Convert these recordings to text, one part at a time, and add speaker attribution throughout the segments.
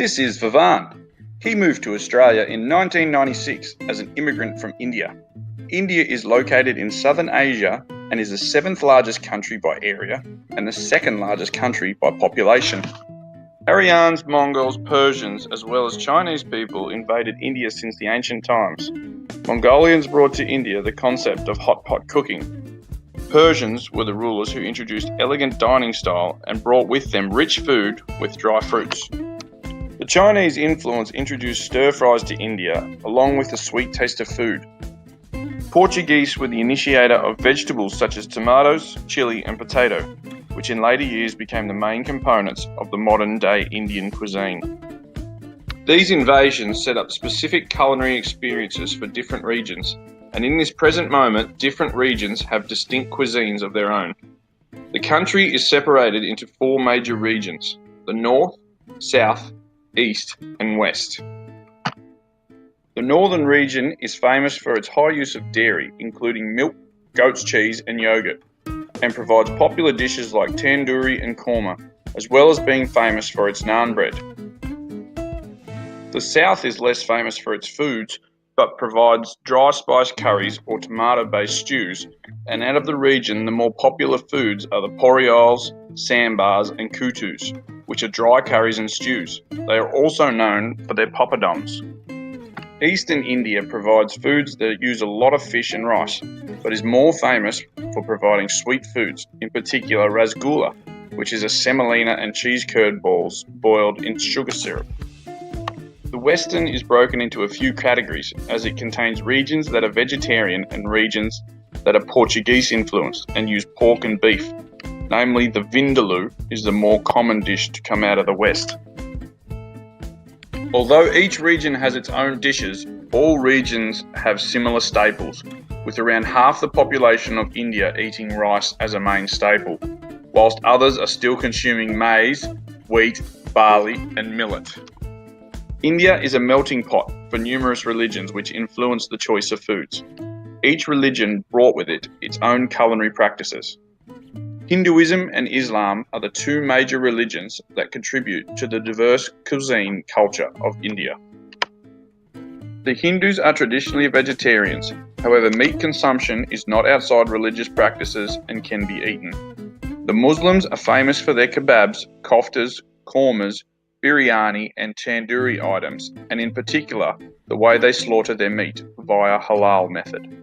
Speaker 1: This is Vavan. He moved to Australia in 1996 as an immigrant from India. India is located in southern Asia and is the 7th largest country by area and the 2nd largest country by population. Aryans, Mongols, Persians, as well as Chinese people invaded India since the ancient times. Mongolians brought to India the concept of hot pot cooking. Persians were the rulers who introduced elegant dining style and brought with them rich food with dry fruits. The Chinese influence introduced stir-fries to India, along with the sweet taste of food. Portuguese were the initiator of vegetables such as tomatoes, chili and potato, which in later years became the main components of the modern-day Indian cuisine. These invasions set up specific culinary experiences for different regions, and in this present moment, different regions have distinct cuisines of their own. The country is separated into 4 major regions: the North, South, East and West. The northern region is famous for its high use of dairy, including milk, goat's cheese and yogurt, and provides popular dishes like tandoori and korma, as well as being famous for its naan bread. The south is less famous for its foods, but provides dry spice curries or tomato-based stews, and out of the region the more popular foods are the poriols, sambars and kutus, which are dry curries and stews. They are also known for their papadums. Eastern India provides foods that use a lot of fish and rice, but is more famous for providing sweet foods, in particular rasgulla, which is a semolina and cheese curd balls boiled in sugar syrup. The Western is broken into a few categories, as it contains regions that are vegetarian and regions that are Portuguese influenced and use pork and beef. Namely, the vindaloo is the more common dish to come out of the West. Although each region has its own dishes, all regions have similar staples, with around half the population of India eating rice as a main staple, whilst others are still consuming maize, wheat, barley and millet. India is a melting pot for numerous religions which influence the choice of foods. Each religion brought with it its own culinary practices. Hinduism and Islam are the 2 major religions that contribute to the diverse cuisine culture of India. The Hindus are traditionally vegetarians, however meat consumption is not outside religious practices and can be eaten. The Muslims are famous for their kebabs, koftas, kormas, biryani and tandoori items, and in particular, the way they slaughter their meat via halal method.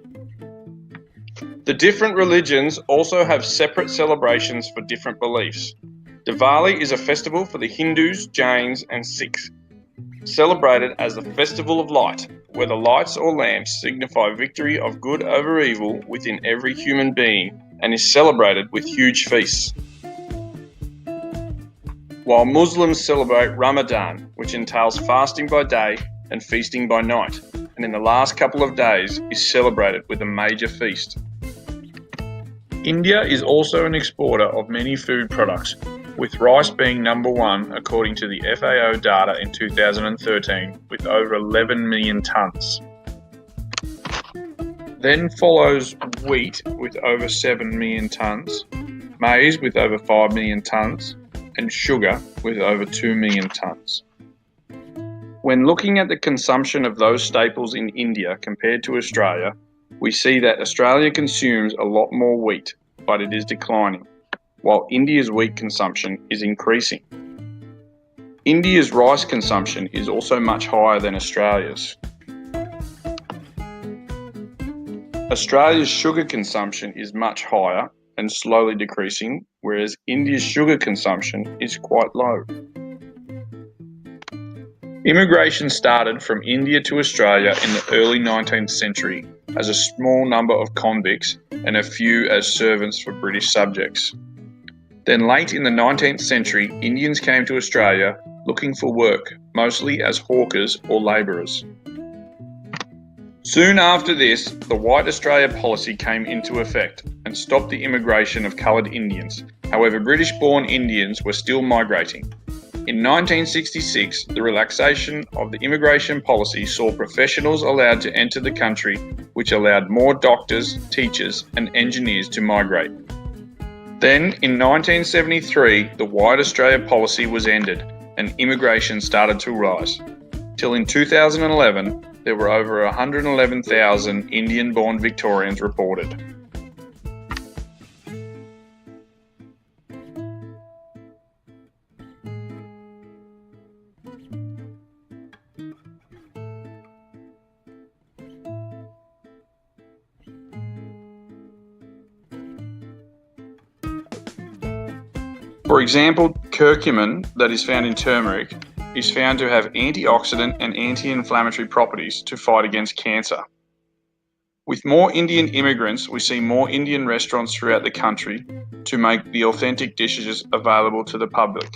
Speaker 1: The different religions also have separate celebrations for different beliefs. Diwali is a festival for the Hindus, Jains and Sikhs, celebrated as the Festival of Light, where the lights or lamps signify victory of good over evil within every human being and is celebrated with huge feasts. While Muslims celebrate Ramadan, which entails fasting by day and feasting by night, and in the last couple of days is celebrated with a major feast. India is also an exporter of many food products, with rice being number 1 according to the FAO data in 2013 with over 11 million tonnes. Then follows wheat with over 7 million tonnes, maize with over 5 million tonnes, and sugar with over 2 million tonnes. When looking at the consumption of those staples in India compared to Australia, we see that Australia consumes a lot more wheat, but it is declining, while India's wheat consumption is increasing. India's rice consumption is also much higher than Australia's. Australia's sugar consumption is much higher and slowly decreasing, whereas India's sugar consumption is quite low. Immigration started from India to Australia in the early 19th century as a small number of convicts and a few as servants for British subjects. Then late in the 19th century, Indians came to Australia looking for work, mostly as hawkers or labourers. Soon after this, the White Australia policy came into effect and stopped the immigration of coloured Indians. However, British-born Indians were still migrating. In 1966, the relaxation of the immigration policy saw professionals allowed to enter the country, which allowed more doctors, teachers and engineers to migrate. Then, in 1973, the White Australia policy was ended, and immigration started to rise. Till in 2011, there were over 111,000 Indian-born Victorians reported. For example, curcumin that is found in turmeric is found to have antioxidant and anti-inflammatory properties to fight against cancer. With more Indian immigrants, we see more Indian restaurants throughout the country to make the authentic dishes available to the public.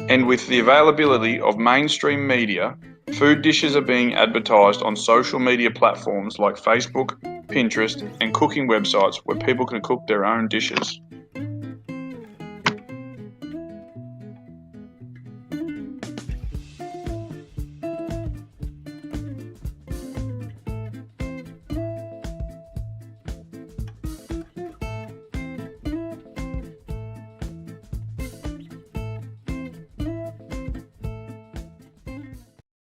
Speaker 1: And with the availability of mainstream media, food dishes are being advertised on social media platforms like Facebook, Pinterest, and cooking websites where people can cook their own dishes.